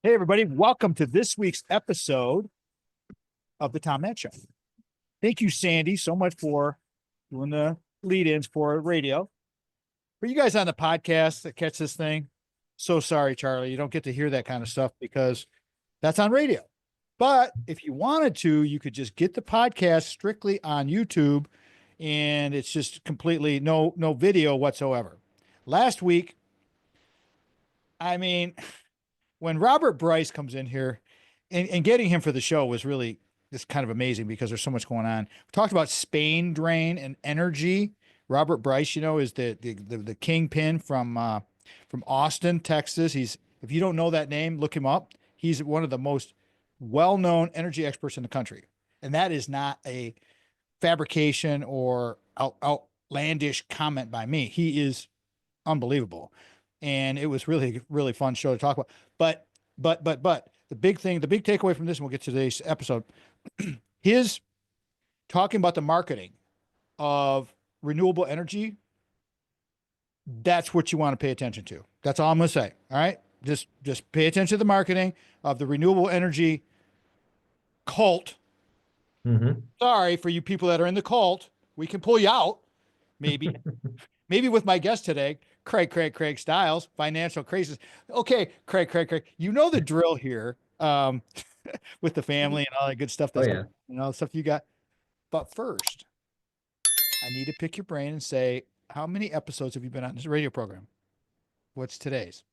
Hey, everybody. Welcome to this week's episode of the Tom Matt Show. Thank you, Sandy, so much for doing the lead ins for radio. For you guys on the podcast that catch this thing, so sorry, Charlie. You don't get to hear that kind of stuff because that's on radio. But if you wanted to, you could just get the podcast strictly on YouTube, and it's just completely no video whatsoever. Last week, I mean, when Robert Bryce comes in here, and getting him for the show was really just kind of amazing because there's so much going on. We talked about Spain drain and energy. Robert Bryce, is the kingpin from Austin, Texas. If you don't know that name, look him up. He's one of the most well-known energy experts in the country, and that is not a fabrication or outlandish comment by me. He is unbelievable, and it was really fun show to talk about. But the big takeaway from this, and we'll get to today's episode, his talking about the marketing of renewable energy. That's what you want to pay attention to. That's all I'm going to say. All right. Just pay attention to the marketing of the renewable energy cult. Mm-hmm. Sorry for you people that are in the cult. We can pull you out. Maybe, maybe with my guest today, Craig Stiles, financial crisis. Okay, Craig, you know the drill here, with the family and all that good stuff. Oh That's yeah. all the stuff you got. But first, I need to pick your brain and say, how many episodes have you been on this radio program? What's today's?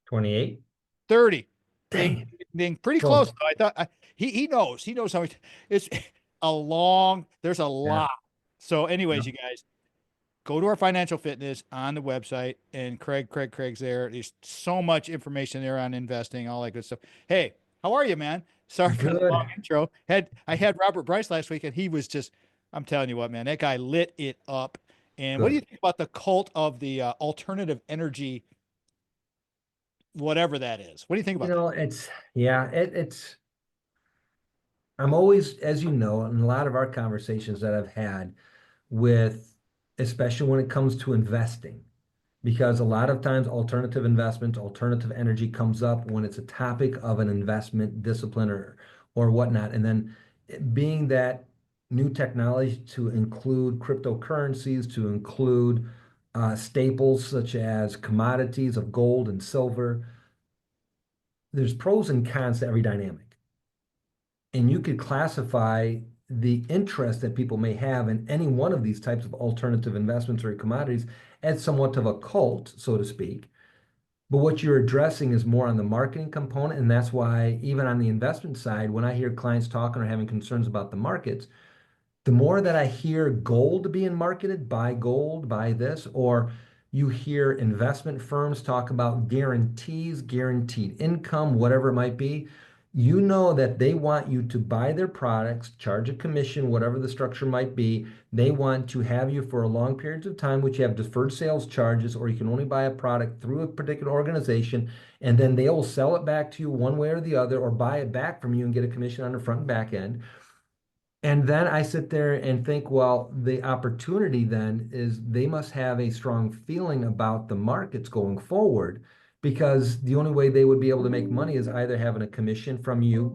28. 30. Dang Ding, it. ding. Pretty Well, close though. I thought he knows how much it's there's a yeah. lot. So, Yeah. anyways, you guys, go to our financial fitness on the website, and Craig's there. There's so much information there on investing, all that good stuff. Hey, how are you, man? Sorry for the long Good. intro. I had Robert Bryce last week, and he was just, I'm telling you what, man, that guy lit it up. And what do you Good. think about the cult of the alternative energy, whatever that is? What do you think You about that? know, it's yeah, it's I'm always, as you know, in a lot of our conversations that I've had with, especially when it comes to investing, because a lot of times alternative investments, alternative energy comes up when it's a topic of an investment discipline or whatnot. And then being that new technology to include cryptocurrencies, to include staples such as commodities of gold and silver, there's pros and cons to every dynamic. And you could classify the interest that people may have in any one of these types of alternative investments or commodities as somewhat of a cult, so to speak. But what you're addressing is more on the marketing component. And that's why, even on the investment side, when I hear clients talking or having concerns about the markets, the more that I hear gold being marketed, buy gold, buy this, or you hear investment firms talk about guarantees, guaranteed income, whatever it might be, you know that they want you to buy their products, charge a commission, whatever the structure might be. They want to have you for a long periods of time, which you have deferred sales charges, or you can only buy a product through a particular organization, and then they will sell it back to you one way or the other, or buy it back from you and get a commission on the front and back end. And then I sit there and think, well, the opportunity then is they must have a strong feeling about the markets going forward, because the only way they would be able to make money is either having a commission from you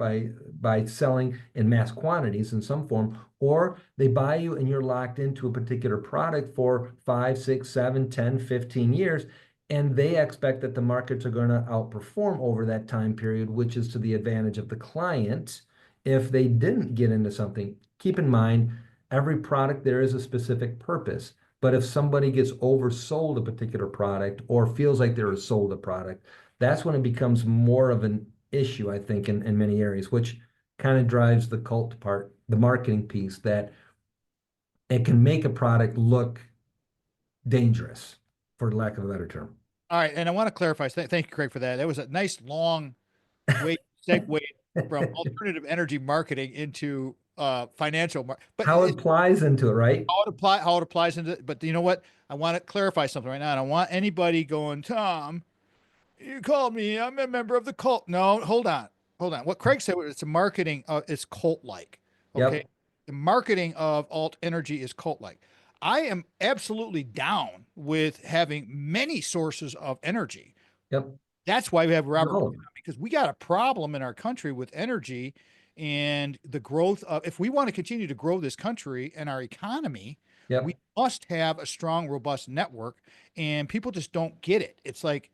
by selling in mass quantities in some form, or they buy you and you're locked into a particular product for 5, 6, 7, 10, 15 years. And they expect that the markets are going to outperform over that time period, which is to the advantage of the client if they didn't get into something. Keep in mind, every product there is a specific purpose. But if somebody gets oversold a particular product or feels like they're sold a product, that's when it becomes more of an issue, I think, in many areas, which kind of drives the cult part, the marketing piece, that it can make a product look dangerous, for lack of a better term. All right. And I want to clarify. Thank you, Craig, for that. That was a nice long way segue from alternative energy marketing into financial, but How it applies into it, right? how it applies into. But you know what? I want to clarify something right now. I don't want anybody going, Tom, you called me. I'm a member of the cult. No, hold on. What Craig said, it's a marketing. It's cult like. Okay, Yep. the marketing of alt energy is cult like. I am absolutely down with having many sources of energy. Yep. That's why we have Robert No. because we got a problem in our country with energy and the growth of, if we want to continue to grow this country and our economy, we Yep. must have a strong, robust network, and people just don't get it. It's like,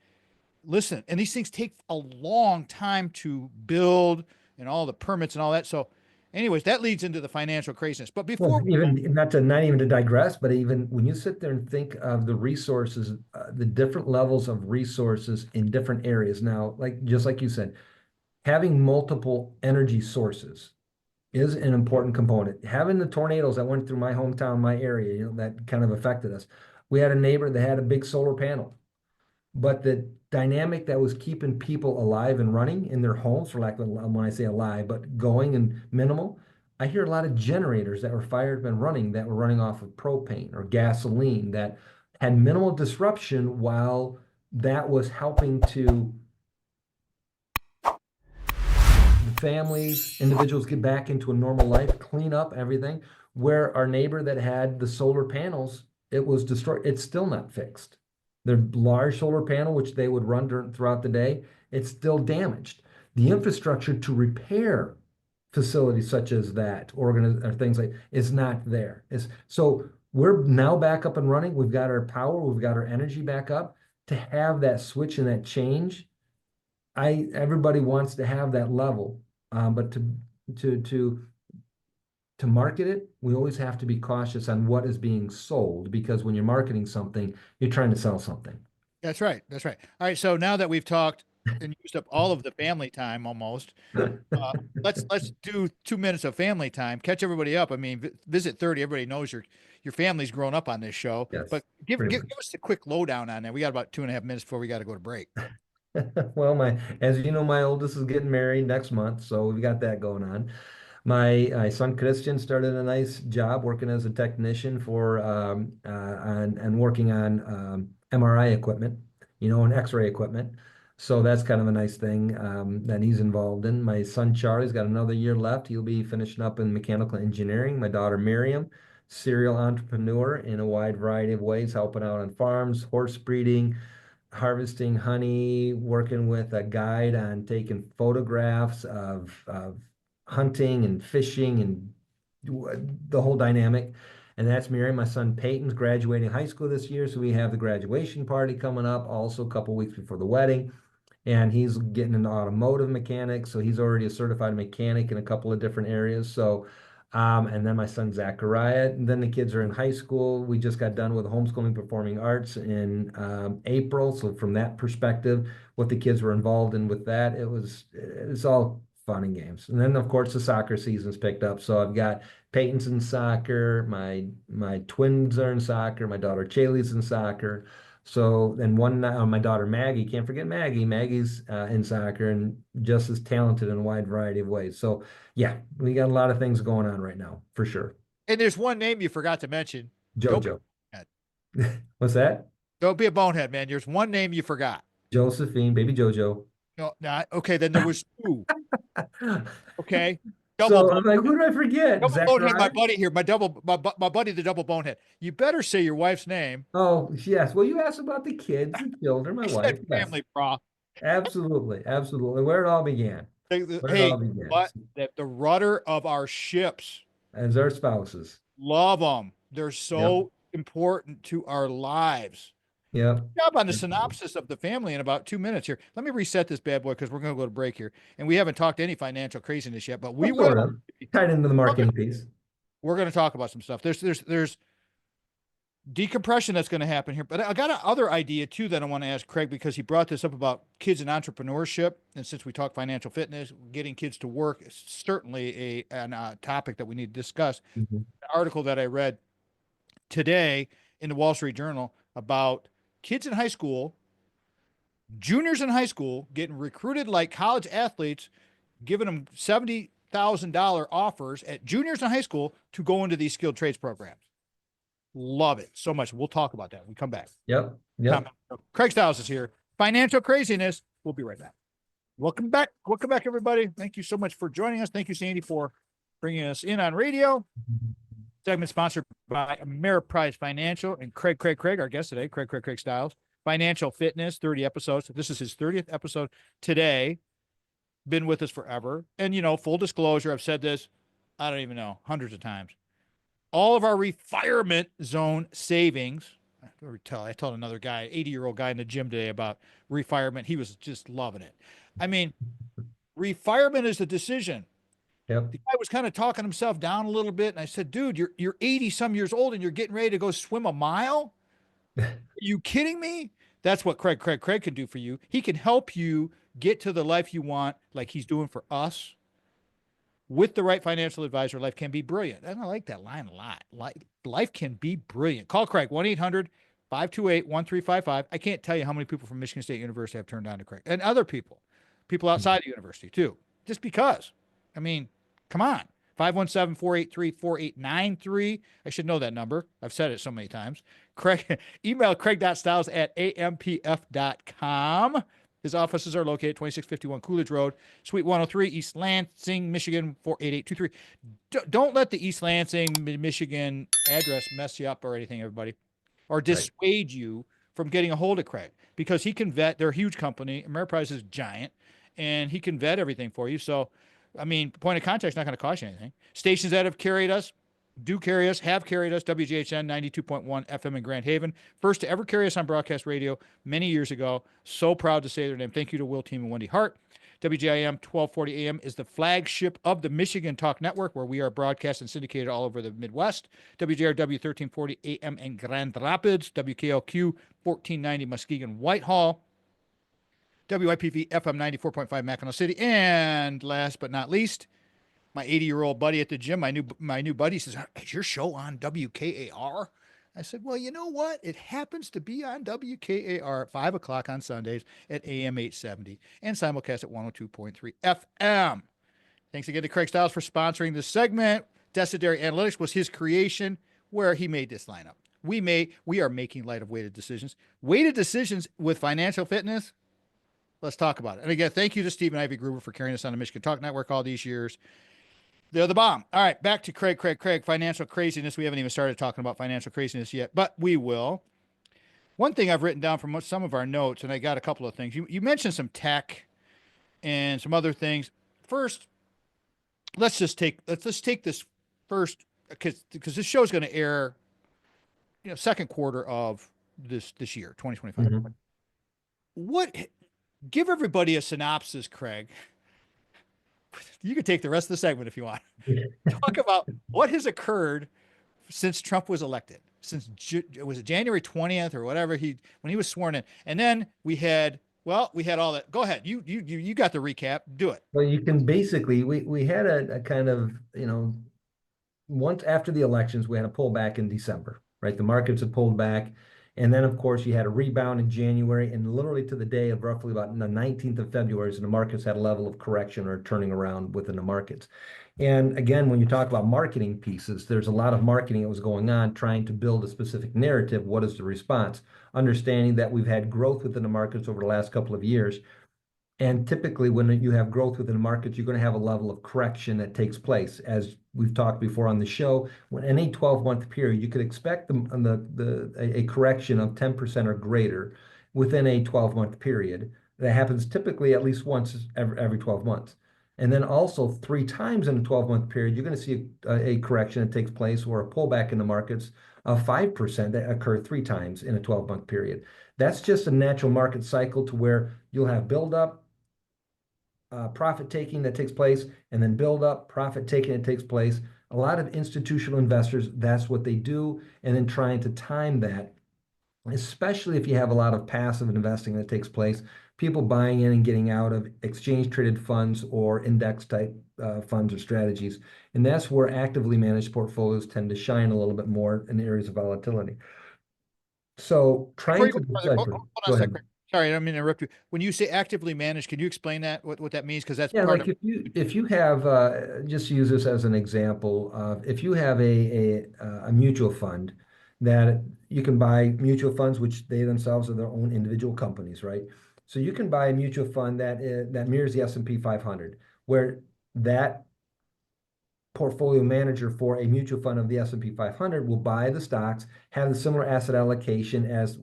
listen, and these things take a long time to build and all the permits and all that. So, anyways, that leads into the financial craziness. But Well, before, even not even to digress, but even when you sit there and think of the resources, the different levels of resources in different areas. Now, like just like you said, having multiple energy sources is an important component. Having the tornadoes that went through my hometown, my area, that kind of affected us. We had a neighbor that had a big solar panel, but the dynamic that was keeping people alive and running in their homes, for lack of, when I say alive, but going and minimal, I hear a lot of generators that were fired and running that were running off of propane or gasoline that had minimal disruption while that was helping to families, individuals get back into a normal life, clean up everything. Where our neighbor that had the solar panels, it was destroyed. It's still not fixed. Their large solar panel, which they would run throughout the day, it's still damaged. The infrastructure to repair facilities such as that, or things like, is not there. So we're now back up and running. We've got our power, we've got our energy back up. To have that switch and that change, everybody wants to have that level, but to to market it, we always have to be cautious on what is being sold, because when you're marketing something, you're trying to sell something. that's right. That's right. All right. So now that we've talked and used up all of the family time almost, let's do 2 minutes of family time. Catch everybody up. I mean, visit 30. Everybody knows your family's grown up on this show, Yes, but give pretty give, much. give us a quick lowdown on that. We got about 2.5 minutes before we got to go to break. Well, as you know, my oldest is getting married next month, so we've got that going on. My son Christian started a nice job working as a technician for and working on MRI equipment, and X-ray equipment. So that's kind of a nice thing that he's involved in. My son Charlie's got another year left. He'll be finishing up in mechanical engineering. My daughter Miriam, serial entrepreneur in a wide variety of ways, helping out on farms, horse breeding, harvesting honey, working with a guide on taking photographs of hunting and fishing and the whole dynamic. And that's Mary. My son Peyton's graduating high school this year, so we have the graduation party coming up also a couple weeks before the wedding. And he's getting into automotive mechanics, so he's already a certified mechanic in a couple of different areas. So and then my son Zachariah, and then the kids are in high school. We just got done with homeschooling performing arts in April. So from that perspective, what the kids were involved in with that, it's all fun and games. And then of course the soccer season's picked up. So I've got Peyton's in soccer, my twins are in soccer, my daughter Chaley's in soccer. So then my daughter Maggie, can't forget Maggie. Maggie's in soccer and just as talented in a wide variety of ways. So yeah, we got a lot of things going on right now for sure. And there's one name you forgot to mention. Don't be JoJo. a bonehead. What's that? Don't be a bonehead, man. There's one name you forgot. Josephine, baby JoJo. No, not okay. Then there was two. Okay, double So bone, I'm like, who did I forget? double bonehead. My Zachariah? buddy here, my buddy, the double bonehead. You better say your wife's name. Oh, yes. Well, you asked about the kids, the children, my I wife. said Yes, family, bro. absolutely. Absolutely. Where it all began. Where it Hey, all began. what? The rudder of our ships. As our spouses. Love them. They're Yep. so important to our lives. Yep. Job on the synopsis of the family in about 2 minutes here. Let me reset this bad boy because we're going to go to break here, and we haven't talked any financial craziness yet, but we Well, will. sort of. Tied into the marketing piece. We're going to talk about some stuff. There's decompression that's going to happen here, but I got another idea too that I want to ask Craig because he brought this up about kids and entrepreneurship, and since we talk financial fitness, getting kids to work is certainly a topic that we need to discuss. Mhm. An article that I read today in the Wall Street Journal about kids in high school, juniors in high school, getting recruited like college athletes, giving them $70,000 offers at juniors in high school to go into these skilled trades programs. Love it so much. We'll talk about that when we come back. Yep. Yep. Craig Stiles is here. Financial craziness. We'll be right back. Welcome back. Welcome back, everybody. Thank you so much for joining us. Thank you, Sandy, for bringing us in on radio. Segment sponsored by Ameriprise Financial and Craig, our guest today, Craig Stiles. Financial Fitness, 30 episodes. This is his 30th episode today. Been with us forever. And, full disclosure, I've said this, I don't even know, hundreds of times. All of our retirement zone savings. I told another guy, 80-year-old guy in the gym today about retirement. He was just loving it. I mean, retirement is a decision. Yep. The guy was kind of talking himself down a little bit. And I said, dude, you're 80 some years old and you're getting ready to go swim a mile. Are you kidding me? That's what Craig can do for you. He can help you get to the life you want, like he's doing for us. With the right financial advisor, life can be brilliant. And I like that line a lot. Life can be brilliant. Call Craig, 1-800-528-1355. I can't tell you how many people from Michigan State University have turned on to Craig, and other people outside the university too, just because. I mean, come on. 517-483-4893. I should know that number. I've said it so many times. Craig, email craig.stiles@ampf.com. His offices are located 2651 Coolidge Road, Suite 103, East Lansing, Michigan, 48823. Don't let the East Lansing, Michigan address mess you up or anything, everybody, or dissuade you from getting a hold of Craig, because he can vet. They're a huge company. Ameriprise is giant, and he can vet everything for you. So, I mean, point of contact is not going to cost you anything. Stations that have carried us, have carried us, WGHN 92.1 FM in Grand Haven. First to ever carry us on broadcast radio many years ago. So proud to say their name. Thank you to Will Team and Wendy Hart. WGIM 1240 AM is the flagship of the Michigan Talk Network, where we are broadcast and syndicated all over the Midwest. WJRW 1340 AM in Grand Rapids. WKLQ 1490 Muskegon Whitehall. WIPV FM 94.5 Mackinac City. And last but not least, my 80-year-old buddy at the gym, my new buddy says, is your show on WKAR? I said, well, you know what? It happens to be on WKAR at 5 o'clock on Sundays at AM 870 and simulcast at 102.3 FM. Thanks again to Craig Stiles for sponsoring this segment. Decideri Analytics was his creation, where he made this lineup. We are making light of weighted decisions. Weighted decisions with financial fitness. Let's talk about it. And again, thank you to Stephen Ivy Gruber for carrying us on the Michigan Talk Network all these years. They're the bomb. All right, back to Craig. Financial craziness. We haven't even started talking about financial craziness yet, but we will. One thing I've written down from some of our notes, and I got a couple of things. You mentioned some tech and some other things. First, let's take this first, because this show is going to air, second quarter of this year, 2025. Mm-hmm. Give everybody a synopsis, Craig. You can take the rest of the segment if you want. Talk about what has occurred since Trump was elected, since was it January 20th or whatever when he was sworn in, and then we had all that. Go ahead, you got the recap. Do it. Well, you can basically we had a kind of once after the elections we had a pullback in December, right? The markets had pulled back. And then, of course, you had a rebound in January, and literally to the day of roughly about the 19th of February, so the markets had a level of correction or turning around within the markets. And again, when you talk about marketing pieces, there's a lot of marketing that was going on trying to build a specific narrative. What is the response? Understanding that we've had growth within the markets over the last couple of years. And typically, when you have growth within the markets, you're going to have a level of correction that takes place. As we've talked before on the show, when in a 12-month period, you could expect a correction of 10% or greater within a 12-month period. That happens typically at least once every 12 months. And then also 3 times in a 12-month period, you're going to see a correction that takes place, or a pullback in the markets of 5% that occur 3 times in a 12-month period. That's just a natural market cycle, to where you'll have buildup, profit taking that takes place, and then build up, profit taking that takes place. A lot of institutional investors, that's what they do, and then trying to time that, especially if you have a lot of passive investing that takes place, people buying in and getting out of exchange traded funds or index type funds or strategies. And that's where actively managed portfolios tend to shine a little bit more in areas of volatility. So trying to decipher. Go ahead. Sorry, I don't mean to interrupt you. When you say actively managed, can you explain that, what that means? Because that's part like of. If you have just use this as an example, if you have a mutual fund, that you can buy mutual funds, which they themselves are their own individual companies, right? So you can buy a mutual fund that mirrors the S&P 500, where that portfolio manager for a mutual fund of the S&P 500 will buy the stocks, have the similar asset allocation as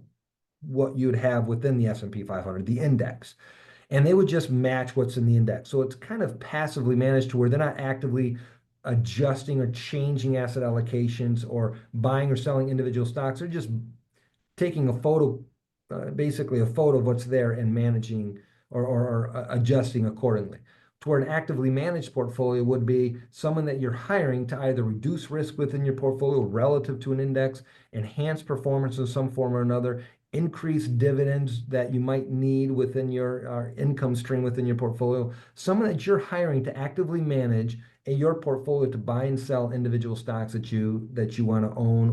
what you'd have within the S&P 500, the index, and they would just match what's in the index. So it's kind of passively managed to where they're not actively adjusting or changing asset allocations or buying or selling individual stocks. They're just taking a photo, basically a photo of what's there and managing or adjusting accordingly. To where an actively managed portfolio would be someone that you're hiring to either reduce risk within your portfolio relative to an index, enhance performance in some form or another, increase dividends that you might need within your income stream within your portfolio. Someone that you're hiring to actively manage your portfolio to buy and sell individual stocks that you want to own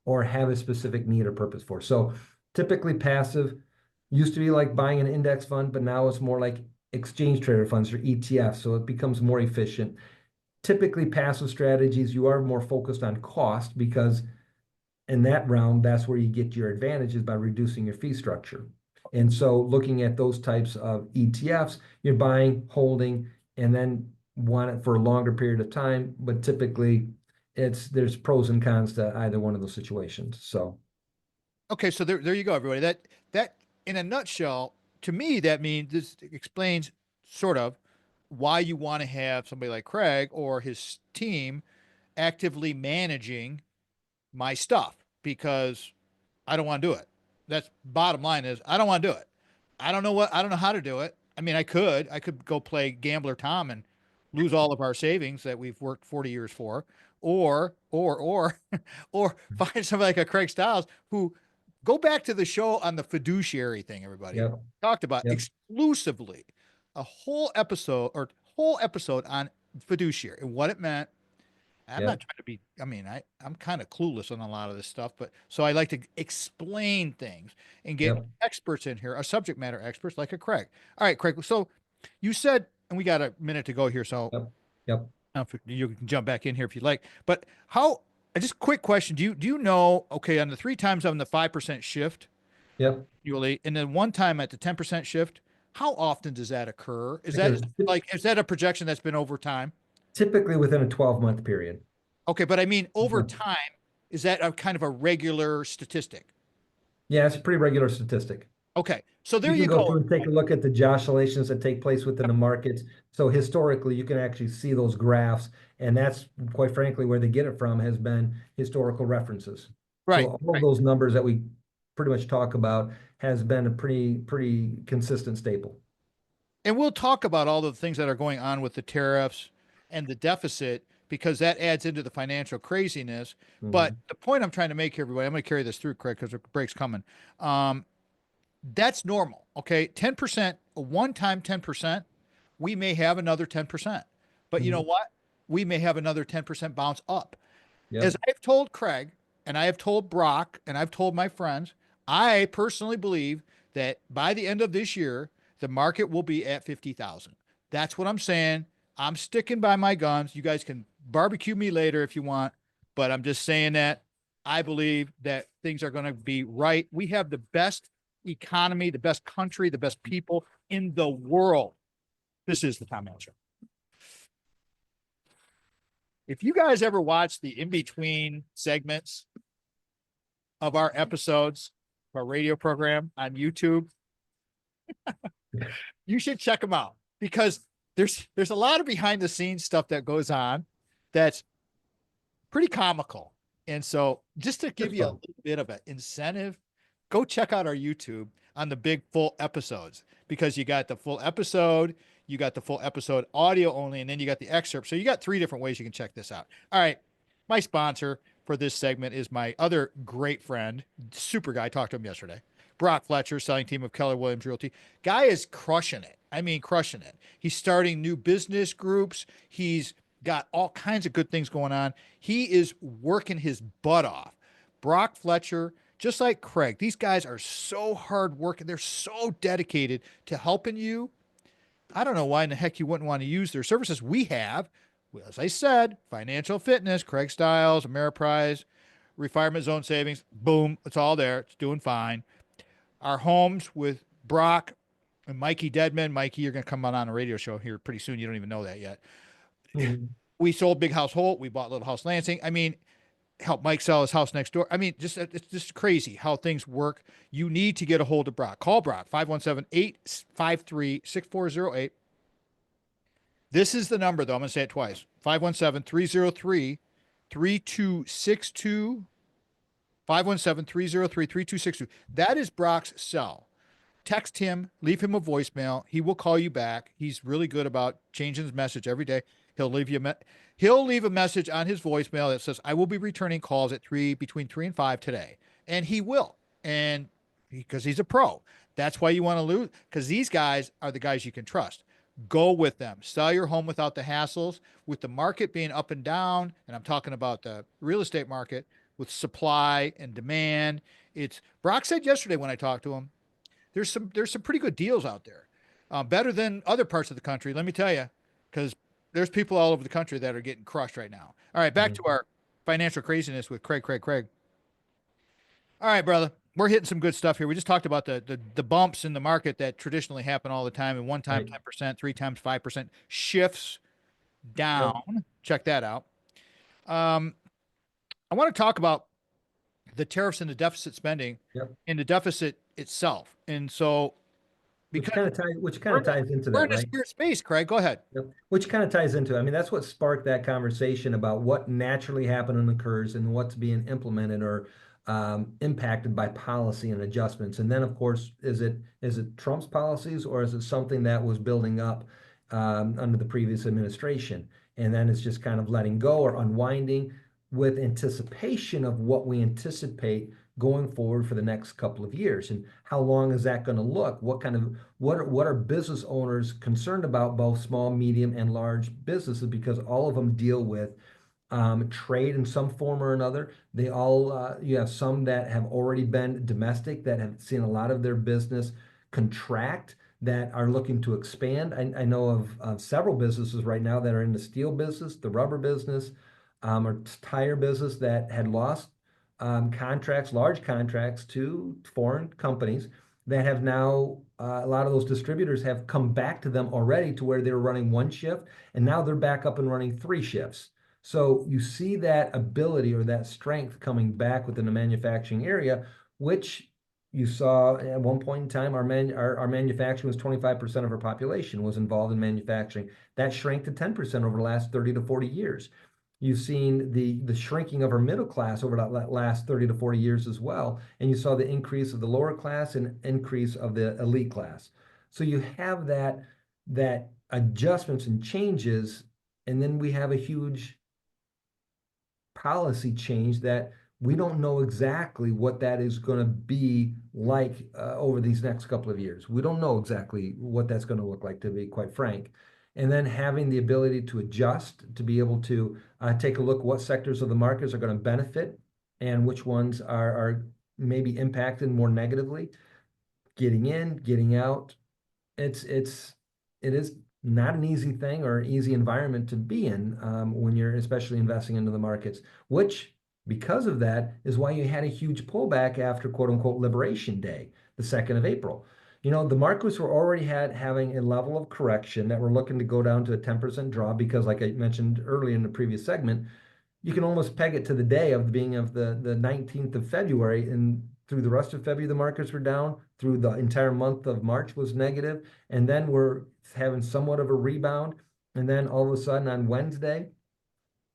or have a specific need or purpose for. So typically passive used to be like buying an index fund, but now it's more like exchange traded funds or ETFs. So it becomes more efficient. Typically passive strategies, you are more focused on cost because in that realm, that's where you get your advantages by reducing your fee structure. And so looking at those types of ETFs, you're buying, holding, and then want it for a longer period of time, but typically there's pros and cons to either one of those situations. So Okay, so there you go, everybody. That in a nutshell, to me, that means this explains sort of why you want to have somebody like Craig or his team actively managing my stuff because I don't want to do it. That's bottom line is I don't want to do it. I don't know how to do it. I mean, I could go play Gambler Tom and lose all of our savings that we've worked 40 years for, or or find somebody like a Craig Stiles who go back to the show on the fiduciary thing, everybody yep, talked about yep, exclusively a whole episode on fiduciary and what it meant. I'm not yep, trying to be, I mean, I'm kind of clueless on a lot of this stuff, but so I like to explain things and get yep, experts in here, a subject matter experts like a Craig. All right, Craig. So you said, and we got a minute to go here, so yep, yep, you can jump back in here if you'd like. But how? Just quick question: Do you know? Okay, on the three times on the 5% shift yep. annually, and then one time at the 10% shift, how often does that occur? Because Is that a projection that's been over time? typically within a 12-month period. Okay, but I mean, over Yep. time, is that a kind of a regular statistic? Yeah, it's a pretty regular statistic. Okay, so there You can you go go. through and take a look at the oscillations that take place within the markets. So historically, you can actually see those graphs, and that's quite frankly where they get it from has been historical references. So Right, all of right. those numbers that we pretty much talk about has been a pretty consistent staple. And we'll talk about all the things that are going on with the tariffs and the deficit because that adds into the financial craziness. But Mhm. the point I'm trying to make here, everybody, I'm going to carry this through, Craig, because the break's coming. Um, that's normal. Okay. 10%, a one time 10%, we may have another 10%. But you know Mhm. what? We may have another 10% bounce up. As Yep. I've told Craig and I have told Brock and I've told my friends, I personally believe that by the end of this year, the market will be at 50,000. That's what I'm saying. I'm sticking by my guns. You guys can barbecue me later if you want, but I'm just saying that I believe that things are going to be right. We have the best economy, the best country, the best people in the world. This is the Tom Allen Show. If you guys ever watch the in between segments of our episodes of our radio program on YouTube, you should check them out because there's a lot of behind the scenes stuff that goes on that's pretty comical. And so just to give It's you a fun. little bit of an incentive, go check out our YouTube on the big full episodes because you got the full episode, you got the full episode audio only, and then you got the excerpt. So you got three different ways you can check this out. All right. My sponsor for this segment is my other great friend, super guy. I talked to him yesterday. Brock Fletcher, selling team of Keller Williams Realty. Guy is crushing it. I mean, crushing it. He's starting new business groups. He's got all kinds of good things going on. He is working his butt off. Brock Fletcher, just like Craig, these guys are so hard working. They're so dedicated to helping you. I don't know why in the heck you wouldn't want to use their services. We have, as I said, financial fitness, Craig Stiles, Ameriprise, retirement zone savings. Boom, it's all there. It's doing fine. Our homes with Brock and Mikey Deadman. Mikey, you're going to come on a radio show here pretty soon. You don't even know that yet. Mhm. We sold Big House Holt. We bought Little House Lansing. I mean, help Mike sell his house next door. I mean, it's just crazy how things work. You need to get a hold of Brock. Call Brock, 517-853-6408. This is the number, though. I'm going to say it twice. 517-303-3262. 517-303-3262. That is Brock's cell. Text him, leave him a voicemail. He will call you back. He's really good about changing his message every day. He'll leave a message on his voicemail that says, "I will be returning calls at between 3 and 5 today." And he will. And because he's a pro. That's why you want to lose, because these guys are the guys you can trust. Go with them. Sell your home without the hassles. With the market being up and down, and I'm talking about the real estate market with supply and demand. Brock said yesterday when I talked to him, there's some pretty good deals out there, better than other parts of the country. Let me tell you, because there's people all over the country that are getting crushed right now. All right, back to our financial craziness with Craig. All right, brother, we're hitting some good stuff here. We just talked about the bumps in the market that traditionally happen all the time, and one time Right. 10%, three times 5% shifts down. Yep. Check that out. I want to talk about the tariffs and the deficit spending Yep. and the deficit itself. And so, Which because kind of ties into we're that, in a right? spirit space, Craig, go ahead. Yep. Which kind of ties into, I mean, that's what sparked that conversation about what naturally happened and occurs and what's being implemented or impacted by policy and adjustments. And then, of course, is it Trump's policies or is it something that was building up under the previous administration? And then it's just kind of letting go or unwinding with anticipation of what we anticipate going forward for the next couple of years. And how long is that going to look? What are business owners concerned about, both small, medium, and large businesses, because all of them deal with trade in some form or another. They all, you have some that have already been domestic that have seen a lot of their business contract that are looking to expand. I know of several businesses right now that are in the steel business, the rubber business, or tire business that had lost contracts, large contracts to foreign companies that have now, a lot of those distributors have come back to them already to where they were running one shift and now they're back up and running three shifts. So you see that ability or that strength coming back within the manufacturing area, which you saw at one point in time, our manufacturing was 25% of our population was involved in manufacturing. That shrank to 10% over the last 30 to 40 years. You've seen the shrinking of our middle class over that last 30 to 40 years as well. And you saw the increase of the lower class and increase of the elite class. So you have that adjustments and changes, and then we have a huge policy change that we don't know exactly what that is going to be like over these next couple of years. We don't know exactly what that's going to look like, to be quite frank. And then having the ability to adjust, to be able to take a look what sectors of the markets are going to benefit and which ones are maybe impacted more negatively, getting in, getting out. It is not an easy thing or an easy environment to be in when you're especially investing into the markets, which because of that is why you had a huge pullback after quote unquote Liberation Day, the 2nd of April. You know, the markets were already having a level of correction that were looking to go down to a 10% draw because, like I mentioned earlier in the previous segment, you can almost peg it to the day of being of the 19th of February. And through the rest of February, the markets were down. Through the entire month of March was negative. And then we're having somewhat of a rebound. And then all of a sudden on Wednesday,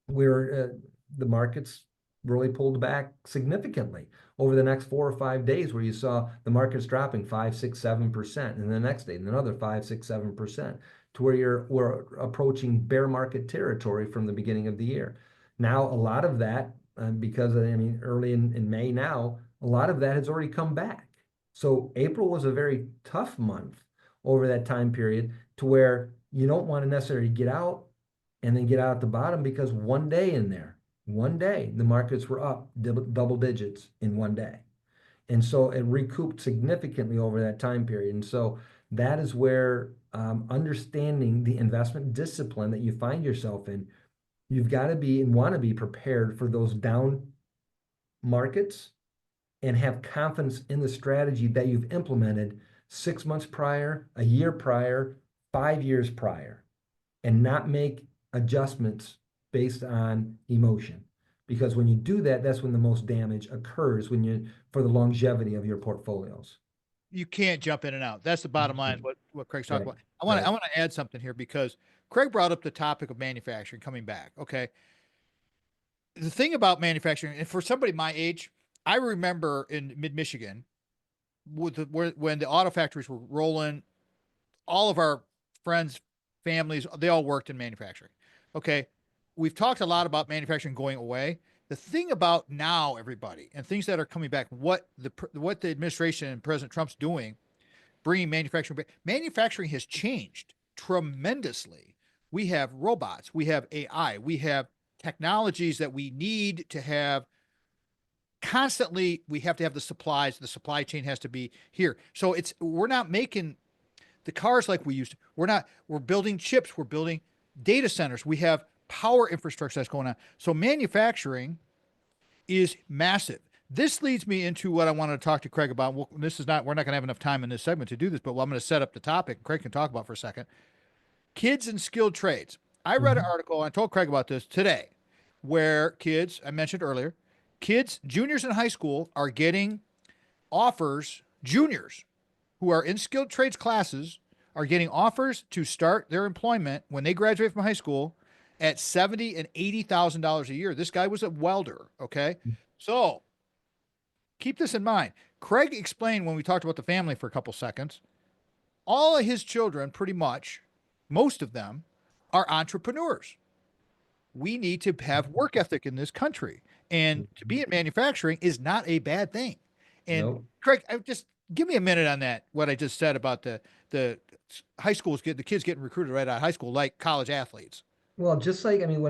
the markets really pulled back significantly over the next 4 or 5 days, where you saw the markets dropping 5, 6, 7%, and the next day another 5, 6, 7%, to where we're approaching bear market territory from the beginning of the year. Now, a lot of that, because I mean, early in May now, a lot of that has already come back. So April was a very tough month over that time period, to where you don't want to necessarily get out and then get out at the bottom, because one day the markets were up double digits in one day. And so it recouped significantly over that time period. And so that is where understanding the investment discipline that you find yourself in, you've got to be and want to be prepared for those down markets and have confidence in the strategy that you've implemented 6 months prior, a year prior, 5 years prior, and not make adjustments based on emotion. because when you do that, that's when the most damage occurs for the longevity of your portfolios. You can't jump in and out. That's the bottom line, what Craig's talking Right. about. I want to Right. I want to add something here because Craig brought up the topic of manufacturing coming back. Okay. The thing about manufacturing, and for somebody my age, I remember in mid Michigan when the auto factories were rolling, all of our friends, families, they all worked in manufacturing. Okay. We've talked a lot about manufacturing going away. The thing about now, everybody, and things that are coming back, what the administration and President Trump's doing, bringing manufacturing back. Manufacturing has changed tremendously. We have robots, we have AI, we have technologies that we need to have constantly. We have to have the supplies. The supply chain has to be here. So we're not making the cars like we used to. We're building chips, we're building data centers, we have power infrastructure that's going on. So manufacturing is massive. This leads me into what I wanted to talk to Craig about. Well, we're not going to have enough time in this segment to do this, but I'm going to set up the topic. Craig can talk about for a second. Kids and skilled trades. I read an Mhm. article, and I told Craig about this today, where kids, I mentioned earlier, kids, juniors in high school are getting offers, juniors who are in skilled trades classes are getting offers to start their employment when they graduate from high school at $70,000 and $80,000 a year. This guy was a welder. Okay. So keep this in mind. Craig explained when we talked about the family for a couple seconds, all of his children, pretty much, most of them, are entrepreneurs. We need to have work ethic in this country. And to be in manufacturing is not a bad thing. And Nope. Craig, just give me a minute on that, what I just said about the high schools the kids getting recruited right out of high school like college athletes. Well, just like, I mean,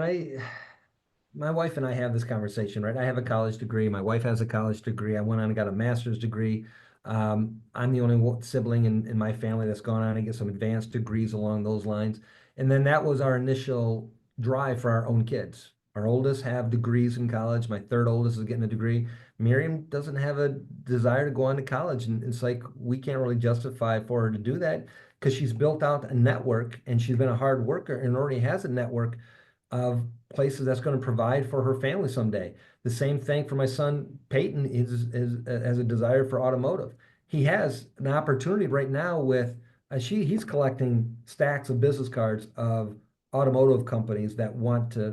my wife and I have this conversation, right? I have a college degree. My wife has a college degree. I went on and got a master's degree. I'm the only sibling in my family that's gone on and get some advanced degrees along those lines. And then that was our initial drive for our own kids. Our oldest have degrees in college. My third oldest is getting a degree. Miriam doesn't have a desire to go on to college. And it's like we can't really justify for her to do that because she's built out a network and she's been a hard worker and already has a network of places that's going to provide for her family someday. The same thing for my son Peyton is has a desire for automotive. He has an opportunity right now with he's collecting stacks of business cards of automotive companies that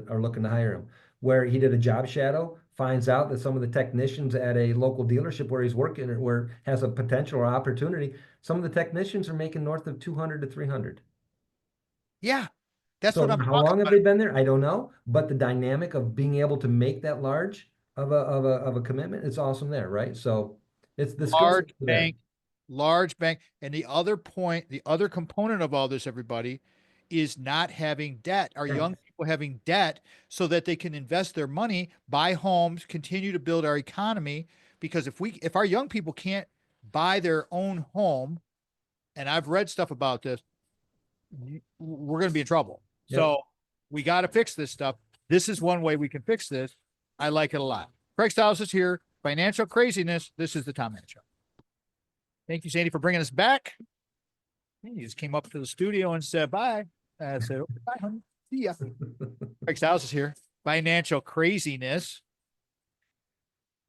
are looking to hire him. Where he did a job shadow, finds out that some of the technicians at a local dealership where he's working or where has a potential or opportunity, some of the technicians are making north of 200 to 300. Yeah, that's what So I'm how talking long have about. they been there? I don't know, but the dynamic of being able to make that large of a commitment, it's awesome there, right? So it's the skill Large sets are there. bank, large bank. And the other point, the other component of all this, everybody, is not having debt. Our Yeah. young people having debt so that they can invest their money, buy homes, continue to build our economy. Because if our young people can't buy their own home, and I've read stuff about this, we're going to be in trouble. Yep. So we got to fix this stuff. This is one way we can fix this. I like it a lot. Craig Stiles is here. Financial craziness. This is the Tom Hanks Show. Thank you, Sandy, for bringing us back. He just came up to the studio and said bye. I said, okay, bye, honey. See ya. Craig Stiles is here. Financial craziness.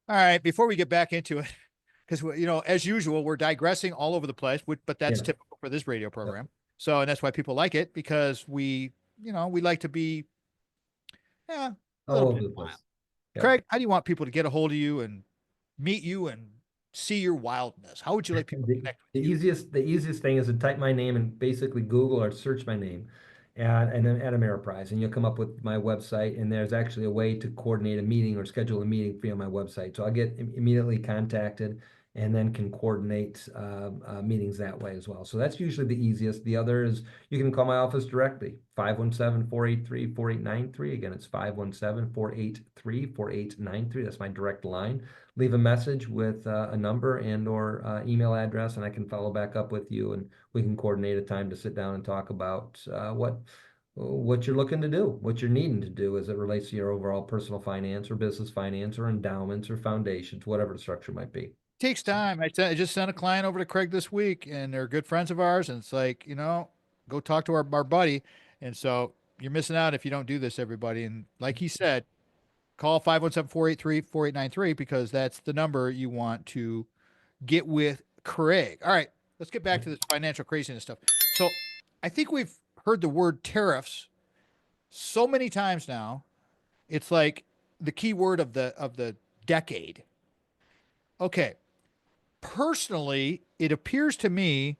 All right. Before we get back into it, because as usual, we're digressing all over the place, but that's Yeah. typical for this radio Yep. program. So, and that's why people like it because we like to be, yeah, a All little over bit the wild. place. Yep. Craig, how do you want people to get a hold of you and meet you and see your wildness? How would you like people to The, connect the with you? easiest thing is to type my name and basically Google or search my name and then at Ameriprise, and you'll come up with my website. And there's actually a way to coordinate a meeting or schedule a meeting for you on my website. So I'll get immediately contacted and then can coordinate meetings that way as well. So that's usually the easiest. The other is you can call my office directly, 517-483-4893. Again, it's 517-483-4893. That's my direct line. Leave a message with a number and or email address, and I can follow back up with you, and we can coordinate a time to sit down and talk about what you're looking to do, what you're needing to do as it relates to your overall personal finance or business finance or endowments or foundations, whatever the structure might be. Takes time. I just sent a client over to Craig this week, and they're good friends of ours. And it's like, go talk to our buddy. And so you're missing out if you don't do this, everybody. And like he said, call 517-483-4893 because that's the number you want to get with Craig. All right, let's get back to this financial craziness stuff. So I think we've heard the word tariffs so many times now. It's like the key word of the decade. Okay. Personally, it appears to me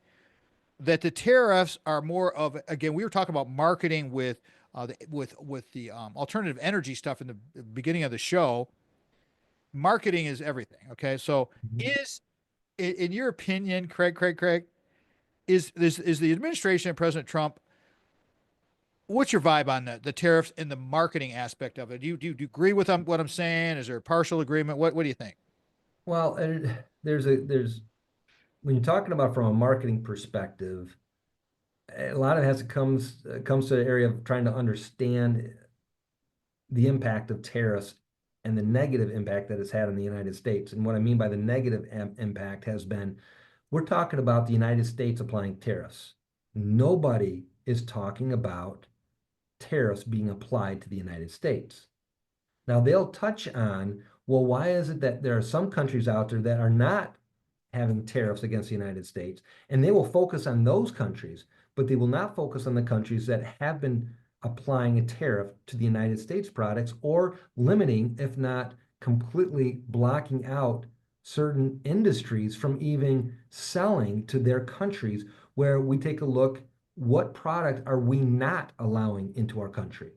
that the tariffs are more of, again, we were talking about marketing with the alternative energy stuff in the beginning of the show. Marketing is everything. Okay, so Mhm. is in your opinion, Craig, is the administration and President Trump? What's your vibe on the tariffs and the marketing aspect of it? Do you agree with what I'm saying? Is there a partial agreement? What do you think? Well, there's when you're talking about from a marketing perspective, a lot of it has to comes to the area of trying to understand the impact of tariffs and the negative impact that it's had on the United States. And what I mean by the negative impact has been, we're talking about the United States applying tariffs. Nobody is talking about tariffs being applied to the United States. Now they'll touch on, well, why is it that there are some countries out there that are not having tariffs against the United States? And they will focus on those countries, but they will not focus on the countries that have been applying a tariff to the United States products or limiting, if not completely blocking out certain industries from even selling to their countries, where we take a look, what product are we not allowing into our country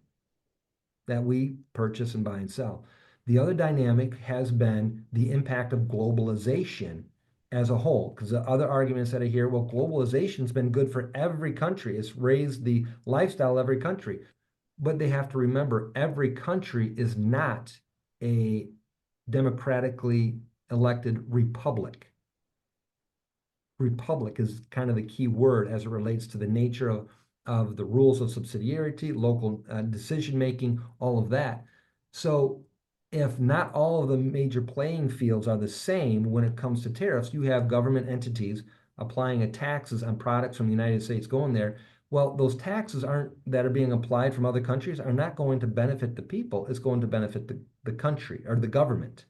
that we purchase and buy and sell? The other dynamic has been the impact of globalization as a whole, because the other arguments that I hear, well, globalization's been good for every country. It's raised the lifestyle of every country. But they have to remember every country is not a democratically elected republic. Republic is kind of the key word as it relates to the nature of the rules of subsidiarity, local decision making, all of that. So, if not all of the major playing fields are the same when it comes to tariffs, you have government entities applying a taxes on products from the United States going there. Well, those taxes aren't that are being applied from other countries are not going to benefit the people. It's going to benefit the country or the government.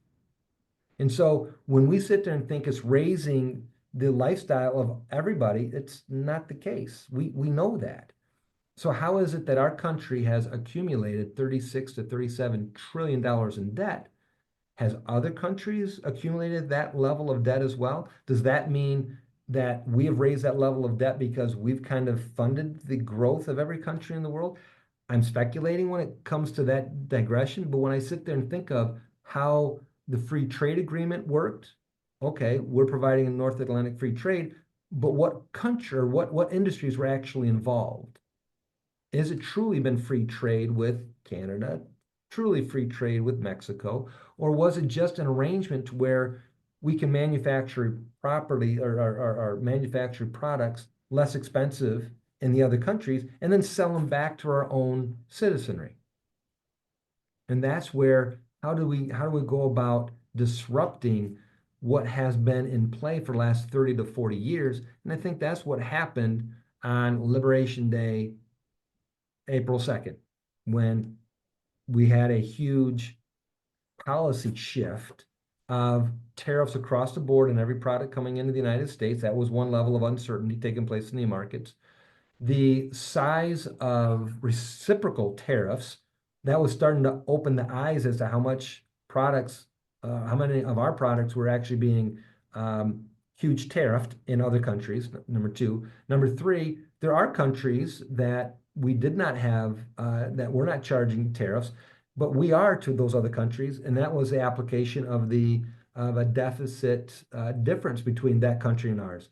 And so when we sit there and think it's raising the lifestyle of everybody, it's not the case. We know that. So how is it that our country has accumulated 36 to 37 trillion dollars in debt? Has other countries accumulated that level of debt as well? Does that mean that we have raised that level of debt because we've kind of funded the growth of every country in the world? I'm speculating when it comes to that digression, but when I sit there and think of how the free trade agreement worked, okay, we're providing a North Atlantic free trade, but what country or what industries were actually involved? Has it truly been free trade with Canada, truly free trade with Mexico, or was it just an arrangement where we can manufacture property or manufacture products less expensive in the other countries and then sell them back to our own citizenry? And that's where how do we go about disrupting what has been in play for the last 30 to 40 years? And I think that's what happened on Liberation Day, April 2nd, when we had a huge policy shift of tariffs across the board on every product coming into the United States. That was one level of uncertainty taking place in the markets. The size of reciprocal tariffs, that was starting to open the eyes as to how much products, how many of our products were actually being huge tariffed in other countries, number two. Number three, there are countries that we did not have, that we're not charging tariffs, but we are to those other countries. And that was the application of a deficit difference between that country and ours.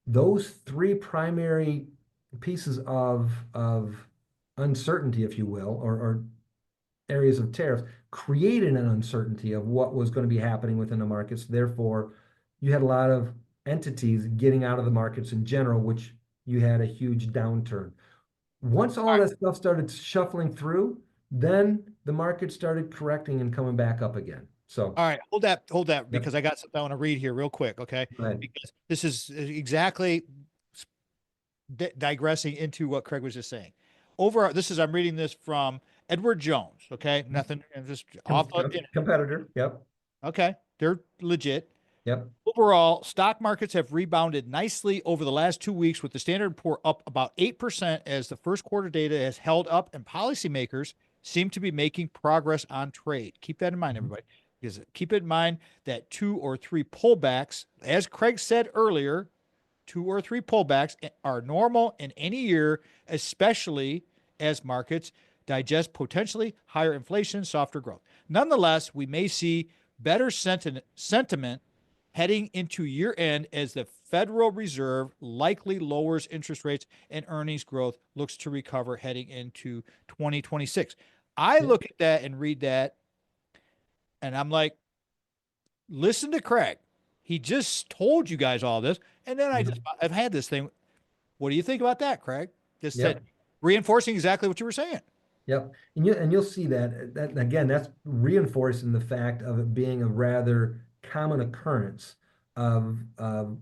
Those three primary pieces of uncertainty, if you will, or areas of tariffs created an uncertainty of what was going to be happening within the markets. Therefore, you had a lot of entities getting out of the markets in general, which you had a huge downturn. Once all that stuff started shuffling through, then the market started correcting and coming back up again. So, All right, hold that, yep, because I got something I want to read here real quick, okay? go ahead. Because this is exactly digressing into what Craig was just saying. This is I'm reading this from Edward Jones. Okay, nothing. Just off the internet. Competitor. Yep. Okay, they're legit. Yep. Overall, stock markets have rebounded nicely over the last 2 weeks, with the Standard & Poor up about 8% as the first quarter data has held up, and policymakers seem to be making progress on trade. Keep that in mind, everybody. Because keep it in mind that 2 or 3 pullbacks, as Craig said earlier, 2 or 3 pullbacks are normal in any year, especially as markets digest potentially higher inflation, softer growth. Nonetheless, we may see better sentiment heading into year end as the Federal Reserve likely lowers interest rates and earnings growth looks to recover heading into 2026. I look at that and read that, and I'm like, listen to Craig. He just told you guys all this. And then I've had this thing. What do you think about that, Craig? Just said, Yep. reinforcing exactly what you were saying. Yep. And you'll see that again, that's reinforcing the fact of it being a rather common occurrence of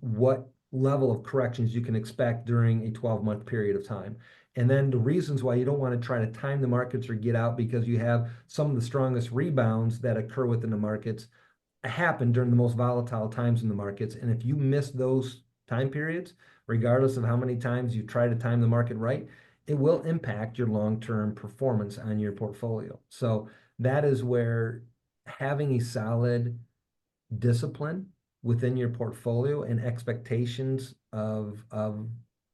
what level of corrections you can expect during a 12-month period of time. And then the reasons why you don't want to try to time the markets or get out, because you have some of the strongest rebounds that occur within the markets happen during the most volatile times in the markets. And if you miss those time periods, regardless of how many times you try to time the market right, it will impact your long-term performance on your portfolio. So that is where having a solid discipline within your portfolio and expectations of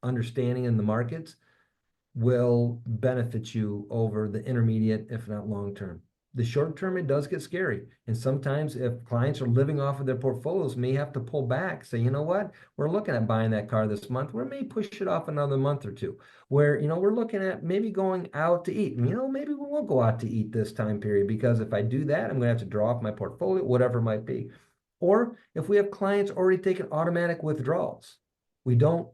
understanding in the markets will benefit you over the intermediate, if not long term. The short term, it does get scary. And sometimes if clients are living off of their portfolios, may have to pull back, say, you know what, we're looking at buying that car this month. We may push it off another month or two, where, we're looking at maybe going out to eat. And, maybe we won't go out to eat this time period, because if I do that, I'm going to have to draw off my portfolio, whatever it might be. Or if we have clients already taking automatic withdrawals, we don't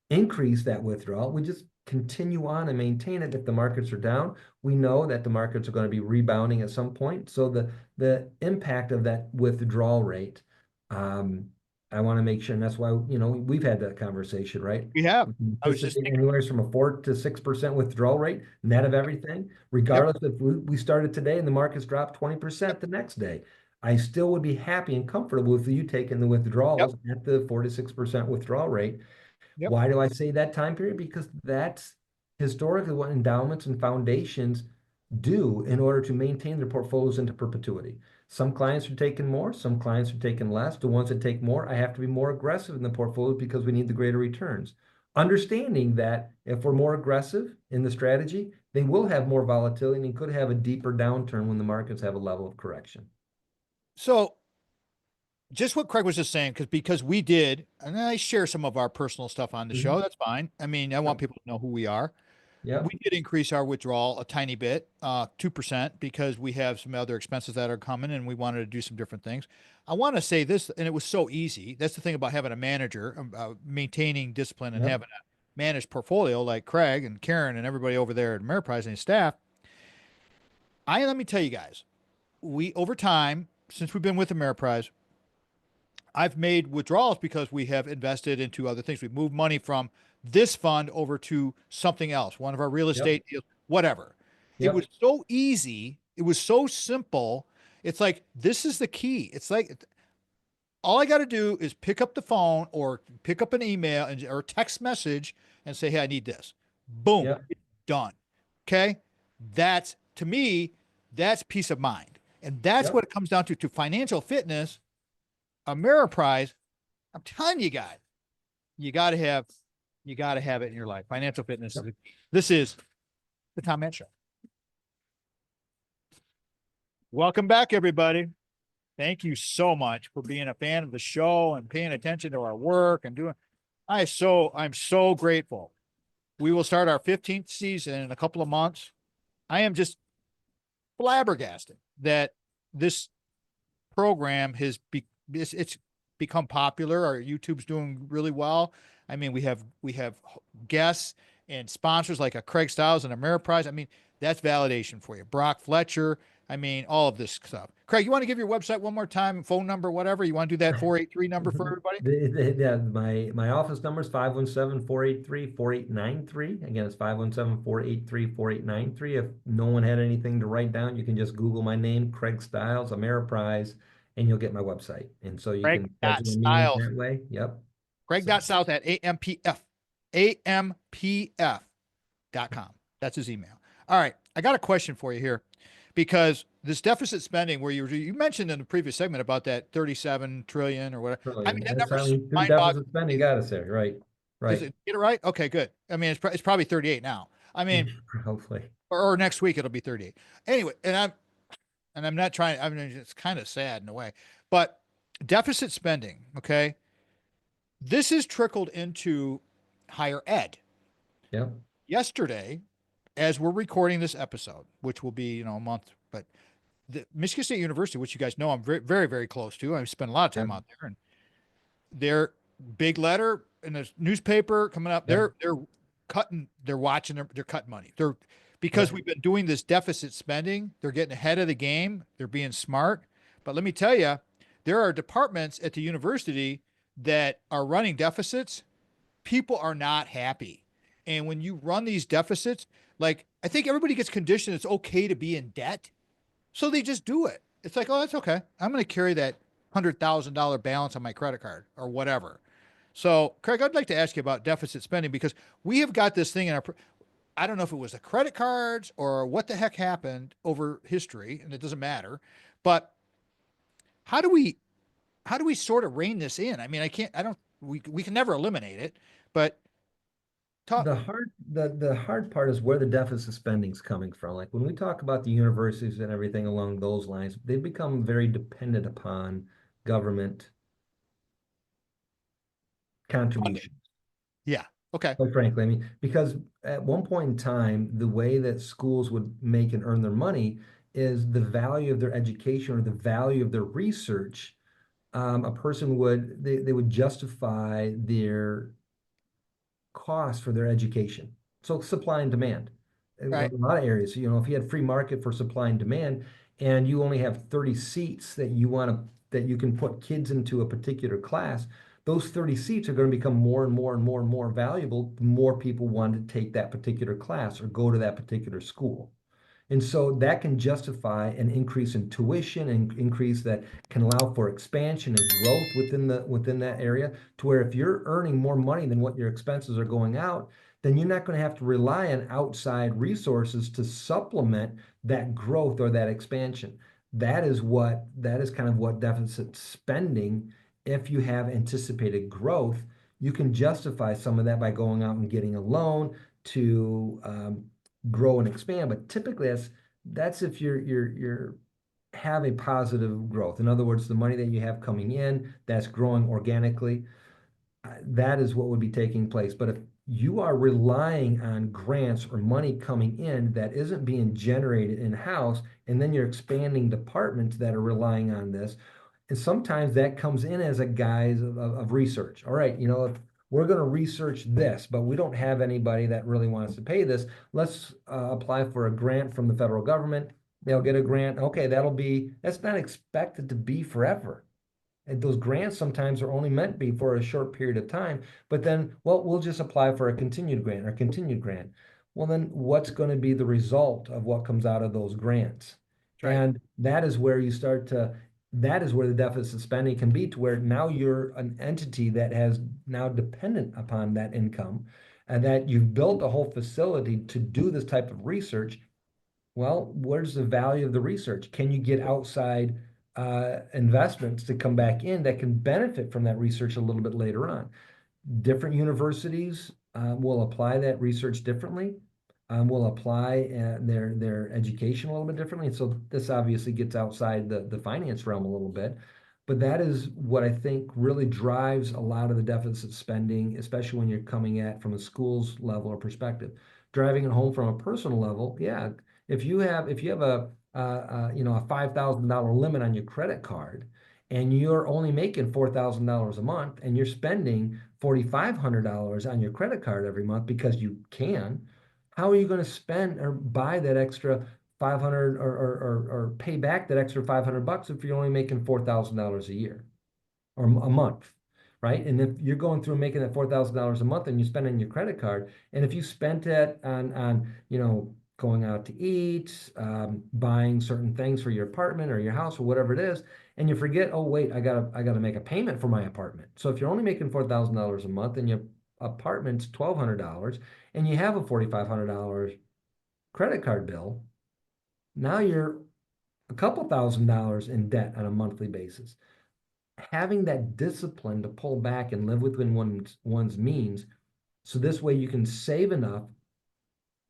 increase that withdrawal. We just continue on and maintain it. If the markets are down, we know that the markets are going to be rebounding at some point. So the impact of that withdrawal rate, I want to make sure, and that's why we've had that conversation, right? We have. I was just Anticipate anywhere from a 4 to 6% withdrawal rate, net of everything, regardless if we started today and the markets dropped 20% the next day. I still would be happy and comfortable with you taking the withdrawals at the 4 to 6% withdrawal rate. Yep. Why do I say that time period? Because that's historically what endowments and foundations do in order to maintain their portfolios into perpetuity. Some clients are taking more, some clients are taking less. The ones that take more, I have to be more aggressive in the portfolio because we need the greater returns. Understanding that if we're more aggressive in the strategy, they will have more volatility and could have a deeper downturn when the markets have a level of correction. So just what Craig was just saying, because we did, and I share some of our personal stuff on the show. That's fine. I mean, I want people to know who we are. Yeah. We did increase our withdrawal a tiny bit, 2%, because we have some other expenses that are coming and we wanted to do some different things. I want to say this, and it was so easy. That's the thing about having a manager, maintaining discipline and having a managed portfolio like Craig and Karen and everybody over there at Ameriprise and his staff. Let me tell you guys, over time, since we've been with Ameriprise, I've made withdrawals because we have invested into other things. We've moved money from this fund over to something else, one of our real estate deals, whatever. It was so easy. It was so simple. It's like, this is the key. It's like, all I got to do is pick up the phone or pick up an email or text message and say, hey, I need this. Boom, it's done. Okay. To me, that's peace of mind. And that's what it comes down to financial fitness. Ameriprise, I'm telling you guys, you got to have it in your life. Financial fitness. This is the Tom Mensch Show. Welcome back, everybody. Thank you so much for being a fan of the show and paying attention to our work and doing. I'm so grateful. We will start our 15th season in a couple of months. I am just flabbergasted that this program has it's become popular. Our YouTube's doing really well. I mean, we have guests and sponsors like a Craig Stiles and Ameriprise. I mean, that's validation for you. Brock Fletcher, I mean, all of this stuff. Craig, you want to give your website one more time, phone number, whatever? You want to do that 483 number for everybody? Yeah, my office number is 517-483-4893. Again, it's 517-483-4893. If no one had anything to write down, you can just Google my name, Craig Stiles, Ameriprise, and you'll get my website. And so you can schedule a meeting Craig.Styles. that way. Yep. So, Craig.South at ampf.com. That's his email. All right. I got a question for you here because this deficit spending where you mentioned in the previous segment about that 37 trillion or whatever. I mean, trillion. that That's how number's through mind boggling. deficit spending got us there. Right. Is Right. it get it right? Okay, good. I mean, it's probably 38 now. I mean, Hopefully. or next week it'll be 38. Anyway, and I'm not trying, I mean, it's kind of sad in a way, but deficit spending, okay? This is trickled into higher ed. Yep. Yesterday, as we're recording this episode, which will be, a month, but the Michigan State University, which you guys know I'm very, very, very close to, I've spent a lot of time Yep. out there, and their big letter in the newspaper coming up, Yep. they're watching, they're cutting money. Because Yep. we've been doing this deficit spending, they're getting ahead of the game. They're being smart. But let me tell you, there are departments at the university that are running deficits. People are not happy. And when you run these deficits, like I think everybody gets conditioned it's okay to be in debt. So they just do it. It's like, oh, that's okay. I'm going to carry that $100,000 balance on my credit card or whatever. So, Craig, I'd like to ask you about deficit spending because we have got this thing in our, I don't know if it was the credit cards or what the heck happened over history, and it doesn't matter. But how do we sort of rein this in? I mean, we can never eliminate it, but talk. The hard part is where the deficit spending is coming from. Like when we talk about the universities and everything along those lines, they've become very dependent upon government contributions. Yeah. Okay. Quite frankly, I mean, because at one point in time, the way that schools would make and earn their money is the value of their education or the value of their research. A person they would justify their cost for their education. So supply and demand. In a Right. lot of areas, if you had free market for supply and demand, and you only have 30 seats that you can put kids into a particular class, those 30 seats are going to become more and more and more and more valuable the more people want to take that particular class or go to that particular school. And so that can justify an increase in tuition and increase that can allow for expansion and growth within that area to where if you're earning more money than what your expenses are going out, then you're not going to have to rely on outside resources to supplement that growth or that expansion. That is kind of what deficit spending, if you have anticipated growth, you can justify some of that by going out and getting a loan to grow and expand. But typically, that's if you're have a positive growth. In other words, the money that you have coming in that's growing organically, that is what would be taking place. But if you are relying on grants or money coming in that isn't being generated in-house, and then you're expanding departments that are relying on this, and sometimes that comes in as a guise of research. All right, if we're going to research this, but we don't have anybody that really wants to pay this, let's apply for a grant from the federal government. They'll get a grant. Okay, that's not expected to be forever. And those grants sometimes are only meant to be for a short period of time, but then, well, we'll just apply for a continued grant or continued grant. Well, then what's going to be the result of what comes out of those grants? Right. And that is where that is where the deficit spending can be to where now you're an entity that has now dependent upon that income and that you've built a whole facility to do this type of research. Well, where's the value of the research? Can you get outside investments to come back in that can benefit from that research a little bit later on? Different universities will apply that research differently, will apply their education a little bit differently. And so this obviously gets outside the finance realm a little bit. But that is what I think really drives a lot of the deficit spending, especially when you're coming at from a school's level or perspective. Driving it home from a personal level, yeah. If you have a $5,000 limit on your credit card, and you're only making $4,000 a month, and you're spending $4,500 on your credit card every month because you can, how are you going to spend or buy that extra 500 or pay back that extra $500 if you're only making $4,000 a year or a month, right? And if you're going through making that $4,000 a month and you spend on your credit card, and if you spent it on going out to eat, buying certain things for your apartment or your house or whatever it is, and you forget, oh wait, I gotta make a payment for my apartment. So if you're only making $4,000 a month and your apartment's $1,200 and you have a $4,500 credit card bill, now you're a couple $1,000s in debt on a monthly basis. Having that discipline to pull back and live within one's means, so this way you can save enough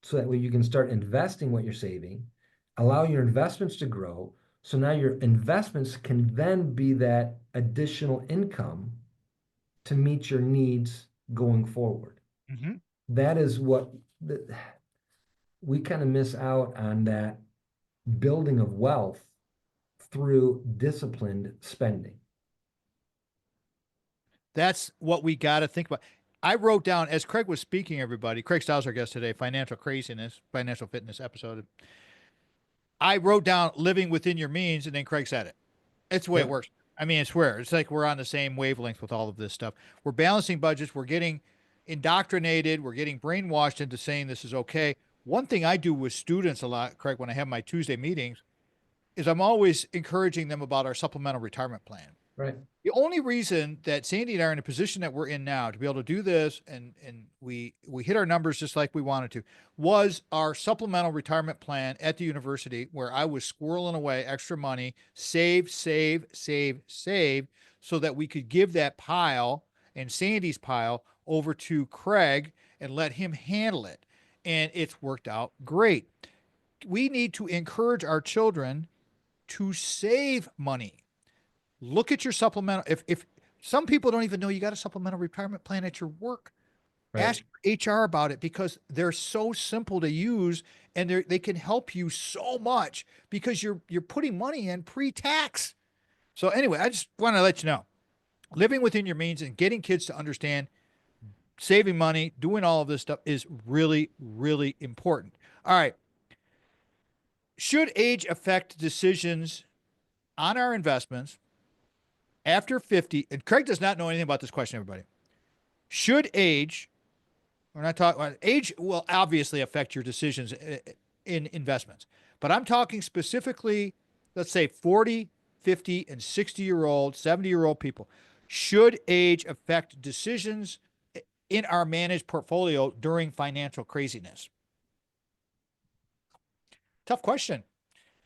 so that way you can start investing what you're saving, allow your investments to grow. So now your investments can then be that additional income to meet your needs going forward. Mm-hmm. That is what we kind of miss out on, that building of wealth through disciplined spending. That's what we got to think about. I wrote down as Craig was speaking, everybody. Craig Stiles, our guest today, financial craziness, financial fitness episode. I wrote down living within your means, and then Craig said it. It's the way it Yep. works. I mean, I swear, it's like we're on the same wavelength with all of this stuff. We're balancing budgets. We're getting indoctrinated. We're getting brainwashed into saying this is okay. One thing I do with students a lot, Craig, when I have my Tuesday meetings, is I'm always encouraging them about our supplemental retirement plan. Right. The only reason that Sandy and I are in a position that we're in now to be able to do this and we hit our numbers just like we wanted to was our supplemental retirement plan at the university, where I was squirreling away extra money, save, so that we could give that pile and Sandy's pile over to Craig and let him handle it. And it's worked out great. We need to encourage our children to save money. Look at your supplemental. If some people don't even know you got a supplemental retirement plan at your work, Right. ask your HR about it, because they're so simple to use and they can help you so much because you're putting money in pre-tax. So anyway, I just want to let you know, living within your means and getting kids to understand saving money, doing all of this stuff is really, really important. All right. Should age affect decisions on our investments after 50? And Craig does not know anything about this question, everybody. Should age, we're not talking, age will obviously affect your decisions in investments, but I'm talking specifically, let's say 40, 50, and 60-year-old, 70-year-old people. Should age affect decisions in our managed portfolio during financial craziness? Tough question.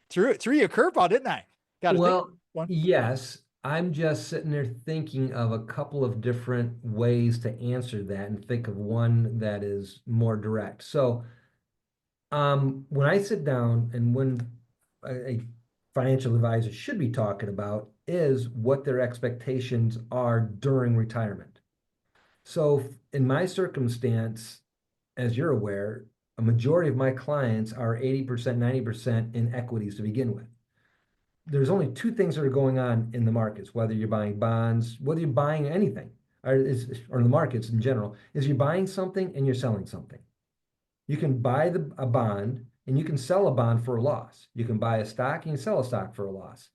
Threw you a curveball, didn't I? Got to think. Well, yes, I'm just sitting there thinking of a couple of different ways to answer that and think of one that is more direct. So, when I sit down and when a financial advisor should be talking about is what their expectations are during retirement. So, in my circumstance, as you're aware, a majority of my clients are 80%, 90% in equities to begin with. There's only two things that are going on in the markets, whether you're buying bonds, whether you're buying anything, or the markets in general, is you're buying something and you're selling something. You can buy a bond and you can sell a bond for a loss. You can buy a stock and you sell a stock for a loss.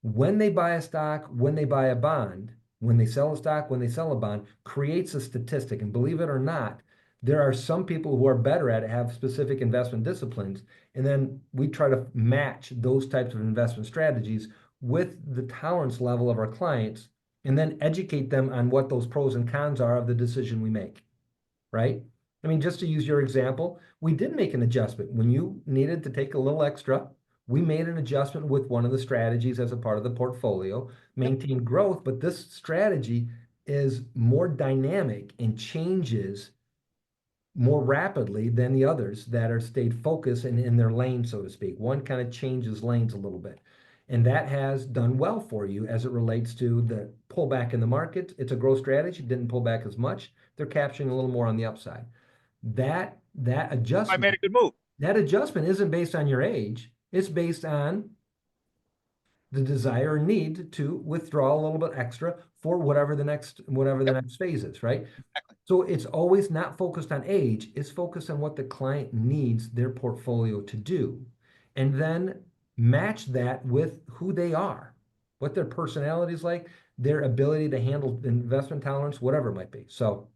When they buy a stock, when they buy a bond, when they sell a stock, when they sell a bond, creates a statistic. And believe it or not, there are some people who are better at it, have specific investment disciplines. And then we try to match those types of investment strategies with the tolerance level of our clients and then educate them on what those pros and cons are of the decision we make, right? I mean, just to use your example, we did make an adjustment. When you needed to take a little extra, we made an adjustment with one of the strategies as a part of the portfolio, maintain growth, but this strategy is more dynamic and changes more rapidly than the others that are stayed focused and in their lane, so to speak. One kind of changes lanes a little bit. And that has done well for you as it relates to the pullback in the market. It's a growth strategy, didn't pull back as much. They're capturing a little more on the upside. That I adjustment, made a good move. that adjustment isn't based on your age. It's based on the desire or need to withdraw a little bit extra for whatever the next phase is, right? So it's always not focused on age, it's focused on what the client needs their portfolio to do. and then match that with who they are, what their personality is like, their ability to handle investment tolerance, whatever it might be. So,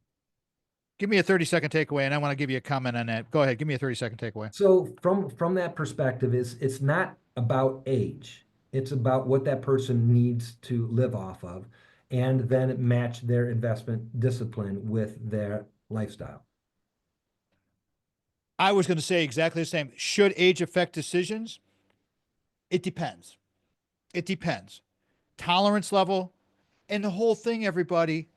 Give me a 30-second takeaway, and I want to give you a comment on that. Go ahead. Give me a 30-second takeaway. so from that perspective, it's not about age. It's about what that person needs to live off of, and then match their investment discipline with their lifestyle. I was going to say exactly the same. Should age affect decisions? It depends. It depends. Tolerance level and the whole thing, everybody.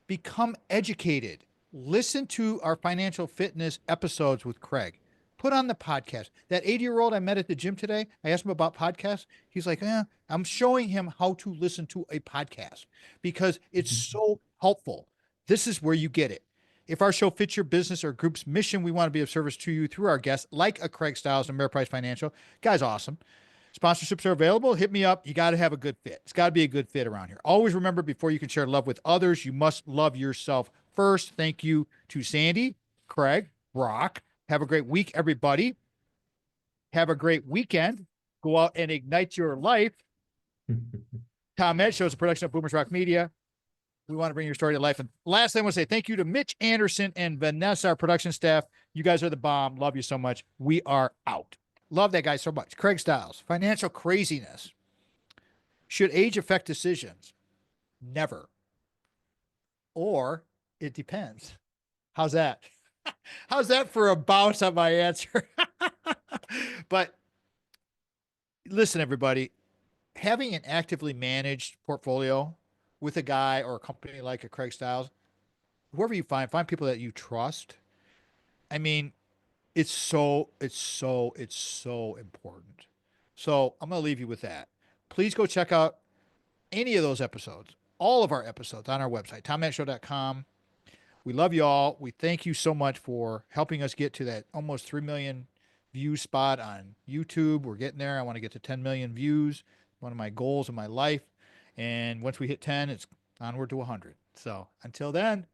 Become educated. Listen to our financial fitness episodes with Craig. Put on the podcast. That 80-year-old I met at the gym today, I asked him about podcasts. He's like, I'm showing him how to listen to a podcast because it's so helpful. This is where you get it. If our show fits your business or group's mission, we want to be of service to you through our guests, like a Craig Stiles of Ameriprise Financial. Guy's awesome. Sponsorships are available. Hit me up. You got to have a good fit. It's got to be a good fit around here. Always remember, before you can share love with others, you must love yourself first. Thank you to Sandy, Craig, Brock. Have a great week, everybody. Have a great weekend. Go out and ignite your life. Tom Ed Show is a production of Boomers Rock Media. We want to bring your story to life. And last thing I want to say, thank you to Mitch Anderson and Vanessa, our production staff. You guys are the bomb. Love you so much. We are out. Love that guy so much. Craig Stiles, financial craziness. Should age affect decisions? Never. Or it depends. How's that? How's that for a bounce on my answer? But listen, everybody, having an actively managed portfolio with a guy or a company like a Craig Stiles, whoever you find people that you trust. I mean, it's so important. So I'm going to leave you with that. Please go check out any of those episodes, all of our episodes on our website, tommattshow.com. We love you all. We thank you so much for helping us get to that almost 3 million view spot on YouTube. We're getting there. I want to get to 10 million views. One of my goals in my life. And once we hit 10, it's onward to 100. So until then,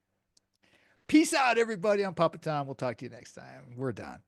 peace out, everybody. I'm Papa Tom. We'll talk to you next time. We're done.